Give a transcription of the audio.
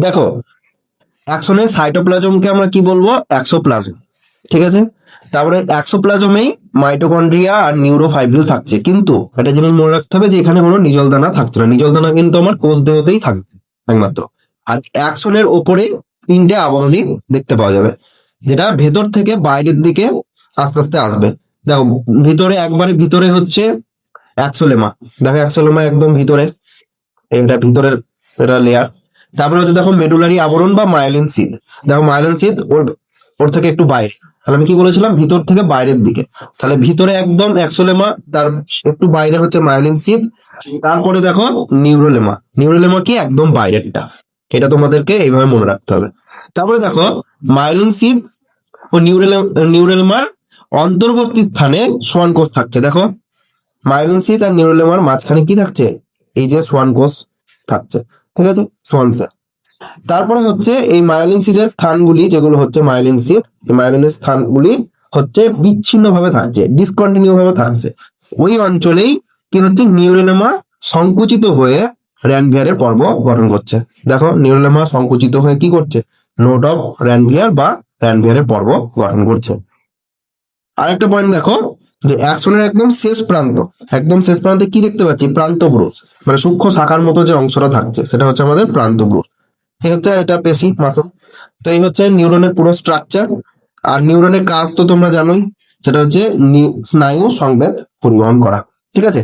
দেখো, অ্যাকশনের সাইটোপ্লাজমকে আমরা কি বলবো? এক্সোপ্লাজম। ঠিক আছে, তারপরে এক্সোপ্লাজমেই মাইটোকন্ড্রিয়া আর নিউরোফাইব্রিল থাকছে, কিন্তু একটা জিনিস মনে রাখতে হবে যে এখানে কোনো নিজল দানা থাকছে না। নিজল দানা কিন্তু আমার কোষ দেহতেই থাকবে একমাত্র। আর অ্যাকশনের ওপরে তিনটে আবরণী দেখতে পাওয়া যাবে, যেটা ভেতর থেকে বাইরের দিকে আস্তে আস্তে আসবে। দেখো, ভিতরে একবারে ভিতরে হচ্ছে অ্যাক্সোলেমা। দেখো অ্যাক্সোলেমা একদম ভিতরে, এটা ভিতরের এটা লেয়ার। তারপরে হচ্ছে দেখো মেডুলারি আবরণ বা মায়োলিন সিদ। দেখো মায়োলিন সিদ ওর ওর থেকে একটু বাইরে। তাহলে আমি কি বলেছিলাম? ভিতর থেকে বাইরের দিকে। তাহলে ভিতরে একদম অ্যাক্সোলেমা, তার একটু বাইরে হচ্ছে মায়োলিন সিদ। তারপরে দেখো নিউরোলেমা। নিউরোলেমা কি? একদম বাইরেরটা। এটা তোমাদেরকে এইভাবে মনে রাখতে হবে। তারপরে দেখো মায়োলিন সিদ ও নিউরোলেমার অন্তর্বর্তী স্থানে সোয়ান কোষ থাকছে। দেখো মায়োলিন সিদ আর নিউরোলেমার মাঝখানে কি থাকছে? এই যে সোয়ান কোষ থাকছে। ঠিক আছে, সোয়ান সেল। তারপরে হচ্ছে এই মায়োলিন সিদের স্থানগুলি, যেগুলো হচ্ছে মায়োলিন সিদ, এই মায়োলিনের স্থানগুলি হচ্ছে বিচ্ছিন্ন ভাবে থাকছে, ডিসকন্টিনিউ ভাবে থাকছে। ওই অঞ্চলেই কি হচ্ছে? নিউরোলেমা সংকুচিত হয়ে র্যানভিয়ারের পর্ব গঠন করছে। দেখো নিউরোলেমা সংকুচিত হয়ে কি করছে? নোড অফ র্যানভিয়ার বা র্যানভিয়ারের পর্ব গঠন করছে। আরেকটা পয়েন্ট দেখো, যে অ্যাক্সনের একদম শেষ প্রান্ত, একদম শেষ প্রান্তে কি দেখতে পাচ্ছি? প্রান্ত ব্রুশ, মানে সূক্ষ্ম শাখার মতো যে অংশটা থাকছে সেটা হচ্ছে আমাদের প্রান্ত ব্রুশ। এই হচ্ছে, আর এটা পেশি মাসল। তো এই হচ্ছে নিউরনের পুরো স্ট্রাকচার। আর নিউরনের কাজ তো তোমরা জানোই, সেটা হচ্ছে স্নায়ু সংবেদ পরিবহন করা। ঠিক আছে,